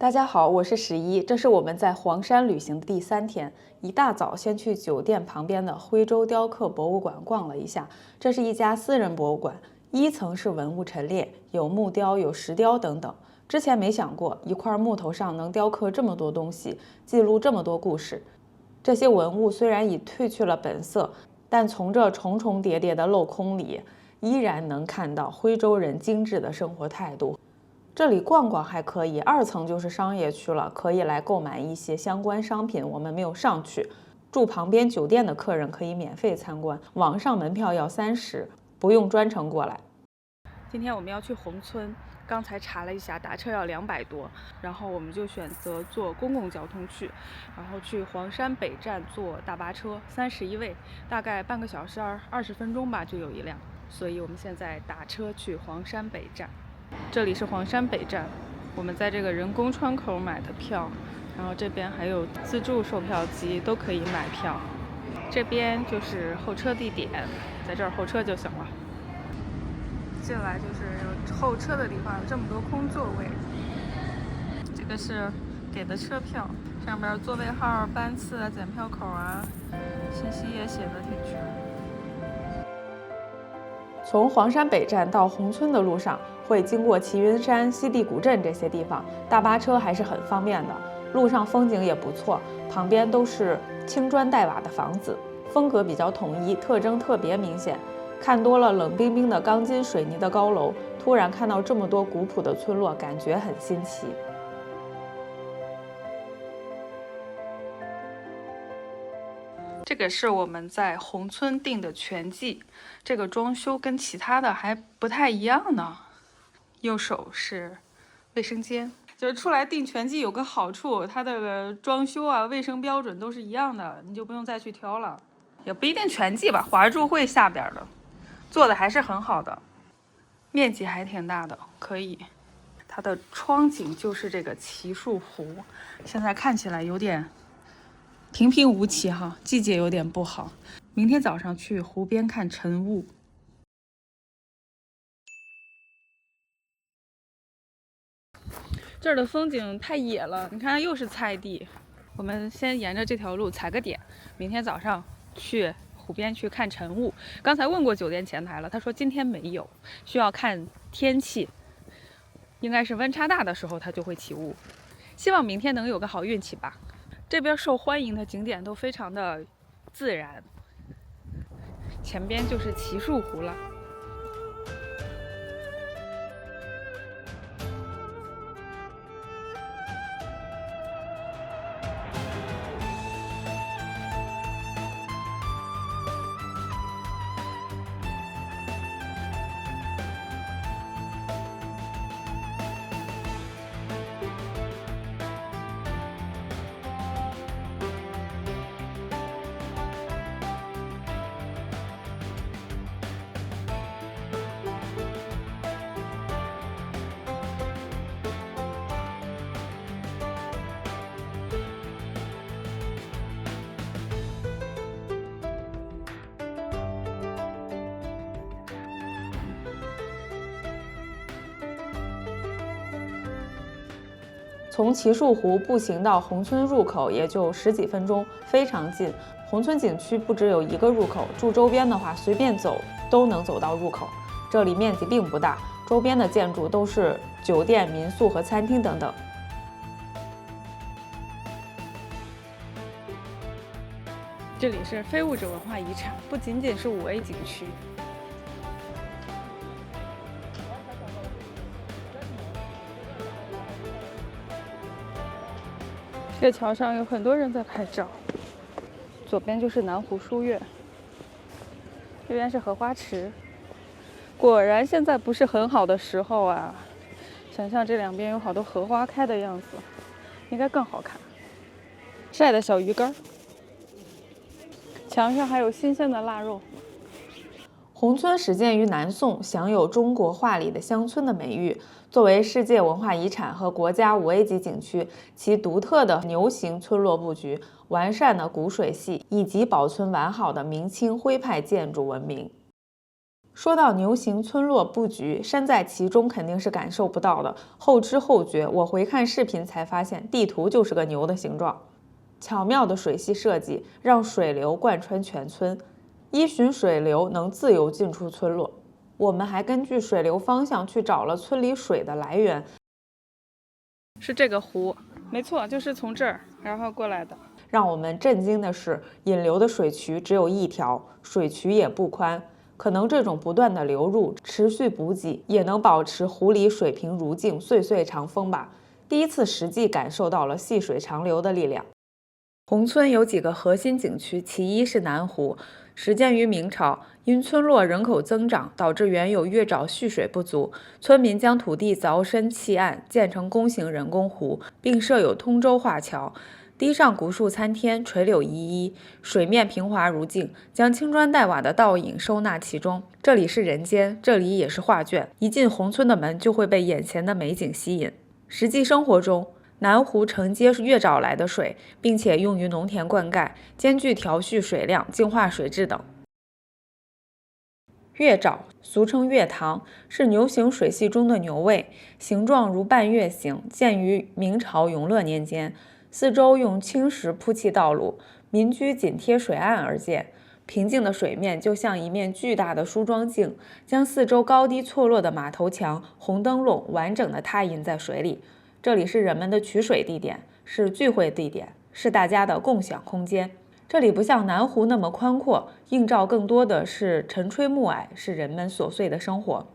大家好，我是11，这是我们在黄山旅行的第3天。一大早先去酒店旁边的徽州雕刻博物馆逛了一下，这是一家私人博物馆，1层是文物陈列，有木雕、有石雕等等。之前没想过一块木头上能雕刻这么多东西，记录这么多故事。这些文物虽然已褪去了本色，但从这重重叠叠的镂空里，依然能看到徽州人精致的生活态度。这里逛逛还可以，2层就是商业区了，可以来购买一些相关商品，我们没有上去。住旁边酒店的客人可以免费参观，网上门票要30，不用专程过来。今天我们要去宏村，刚才查了一下，打车要200多，然后我们就选择坐公共交通去，然后去黄山北站坐大巴车，31位，大概半个小时20分钟吧就有一辆，所以我们现在打车去黄山北站。这里是黄山北站，我们在这个人工窗口买的票，然后这边还有自助售票机，都可以买票。这边就是候车地点，在这儿候车就行了。进来就是有候车的地方，有这么多空座位。这个是给的车票，上边座位号、班次啊、检票口啊，信息也写的挺全。从黄山北站到宏村的路上，会经过齐云山、西递古镇这些地方，大巴车还是很方便的。路上风景也不错，旁边都是青砖黛瓦的房子，风格比较统一，特征特别明显。看多了冷冰冰的钢筋水泥的高楼，突然看到这么多古朴的村落，感觉很新奇。这个是我们在宏村订的全季，这个装修跟其他的还不太一样呢。右手是卫生间，就是出来订全季有个好处，它的装修啊、卫生标准都是一样的，你就不用再去挑了。也不一定全季吧，华住会下边的做的还是很好的，面积还挺大的，可以。它的窗景就是这个奇树湖，现在看起来有点平平无奇哈，季节有点不好。明天早上去湖边看晨雾。这儿的风景太野了，你看又是菜地。我们先沿着这条路踩个点，明天早上去湖边去看晨雾。刚才问过酒店前台了，他说今天没有，需要看天气，应该是温差大的时候它就会起雾。希望明天能有个好运气吧。这边受欢迎的景点都非常的自然，前边就是奇树湖了。从奇树湖步行到宏村入口也就10几分钟，非常近。宏村景区不只有1个入口，住周边的话随便走都能走到入口。这里面积并不大，周边的建筑都是酒店、民宿和餐厅等等。这里是非物质文化遗产，不仅仅是5A 景区。这桥上有很多人在拍照，左边就是南湖书院，这边是荷花池。果然现在不是很好的时候啊，想象这两边有好多荷花开的样子，应该更好看。晒的小鱼干，墙上还有新鲜的腊肉。宏村始建于南宋，享有中国画里的乡村的美誉。作为世界文化遗产和国家5A 级景区，其独特的牛形村落布局、完善的古水系以及保存完好的明清徽派建筑闻名。说到牛行村落布局，身在其中肯定是感受不到的。后知后觉，我回看视频才发现，地图就是个牛的形状。巧妙的水系设计让水流贯穿全村，依循水流能自由进出村落。我们还根据水流方向去找了村里水的来源，是这个湖，没错，就是从这儿然后过来的。让我们震惊的是，引流的水渠只有一条，水渠也不宽。可能这种不断的流入、持续补给，也能保持湖里水平如镜、岁岁长风吧。第一次实际感受到了细水长流的力量。宏村有几个核心景区，其一是南湖，始建于明朝，因村落人口增长，导致原有月沼蓄水不足，村民将土地凿深砌暗，建成弓形人工湖，并设有通州画桥。堤上古树参天，垂柳依依，水面平滑如镜，将青砖黛瓦的倒影收纳其中。这里是人间，这里也是画卷。一进宏村的门，就会被眼前的美景吸引。实际生活中，南湖承接月沼来的水，并且用于农田灌溉，兼具调蓄水量、净化水质等。月沼俗称月塘，是牛形水系中的牛位，形状如半月形，建于明朝永乐年间。四周用青石铺砌道路，民居紧贴水岸而建。平静的水面就像一面巨大的梳妆镜，将四周高低错落的马头墙、红灯笼完整的拓印在水里。这里是人们的取水地点，是聚会地点，是大家的共享空间。这里不像南湖那么宽阔，映照更多的是晨吹暮霭，是人们琐碎的生活。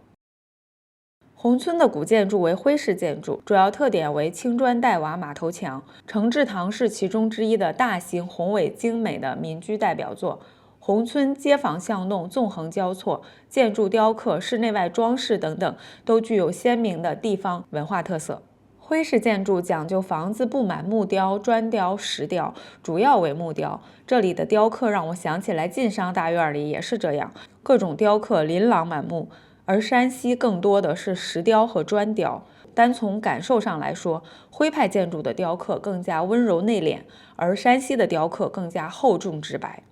宏村的古建筑为徽式建筑，主要特点为青砖黛瓦马头墙。承志堂是其中之一的大型宏伟精美的民居代表作。宏村街坊巷弄纵横交错，建筑雕刻、室内外装饰等等都具有鲜明的地方文化特色。徽式建筑讲究房子布满木雕、砖雕、石雕，主要为木雕。这里的雕刻让我想起来晋商大院里也是这样，各种雕刻琳琅满目。而山西更多的是石雕和砖雕。单从感受上来说，徽派建筑的雕刻更加温柔内敛，而山西的雕刻更加厚重直白。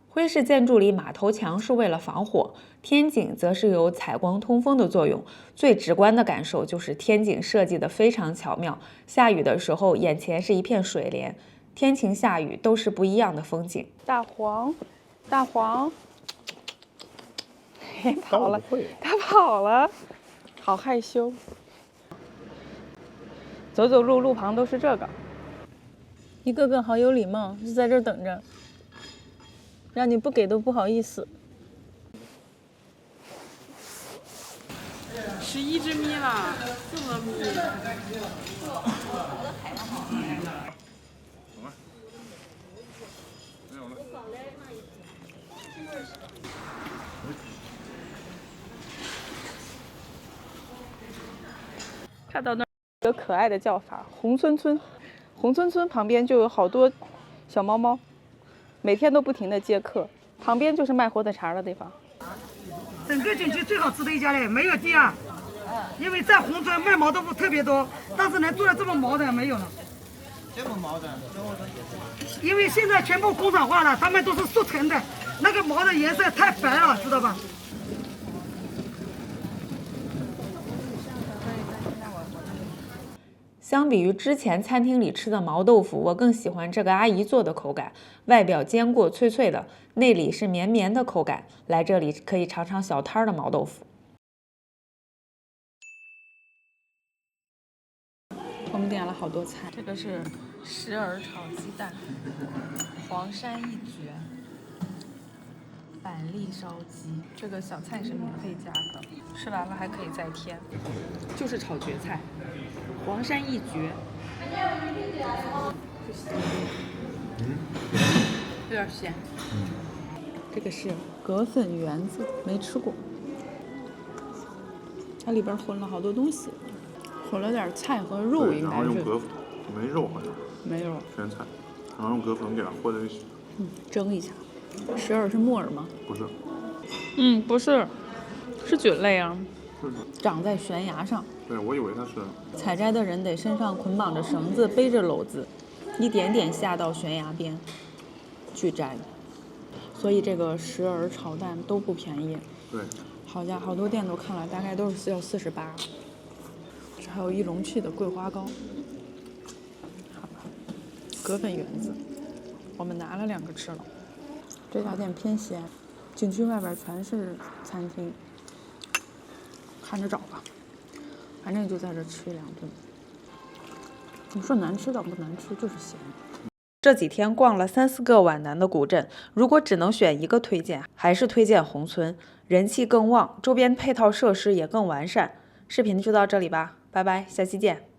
徽式建筑里马头墙是为了防火，天井则是有采光通风的作用。最直观的感受就是天井设计得非常巧妙，下雨的时候眼前是一片水帘，天晴下雨都是不一样的风景。大黄，大黄。跑了，他跑了，好害羞。走走路，路旁都是这个。一个个好有礼貌，就在这儿等着，让你不给都不好意思。11只咪了，这么咪。看到那儿有个可爱的叫法，宏村村。宏村村旁边就有好多小猫猫，每天都不停的接客。旁边就是卖火腿肠的地方。整个景区最好吃的一家嘞，没有第二。因为在宏村卖毛豆腐特别多，但是能做的这么毛的没有了。这么毛的？因为现在全部工厂化了，他们都是速成的，那个毛的颜色太白了，知道吧？相比于之前餐厅里吃的毛豆腐，我更喜欢这个阿姨做的口感，外表坚果脆脆的，内里是绵绵的口感。来这里可以尝尝小摊的毛豆腐。我们点了好多菜，这个是石耳炒鸡蛋，黄山一绝，板栗烧鸡，这个小菜是免费加的，吃完了还可以再添。就是炒蕨菜，黄山一绝。有点咸。这个是葛粉圆子，没吃过。它里边混了好多东西，混了点菜和肉，应该是。然后用葛粉，没肉好像。没肉。全菜，然后用葛粉给它和在一起。蒸一下。石耳是木耳吗？不是。不是，是菌类啊。就是。长在悬崖上。对，我以为它是。采摘的人得身上捆绑着绳子，背着篓子，一点点下到悬崖边去摘。所以这个石耳炒蛋都不便宜。对。好家伙，好多店都看了，大概都是要48。这还有一笼屉的桂花糕，葛粉圆子，我们拿了2个吃了。这家店偏咸，景区外边全是餐厅，看着找吧，反正就在这吃1、2顿。你说难吃倒不难吃，就是咸。这几天逛了3、4个皖南的古镇，如果只能选一个推荐，还是推荐宏村，人气更旺，周边配套设施也更完善。视频就到这里吧，拜拜，下期见。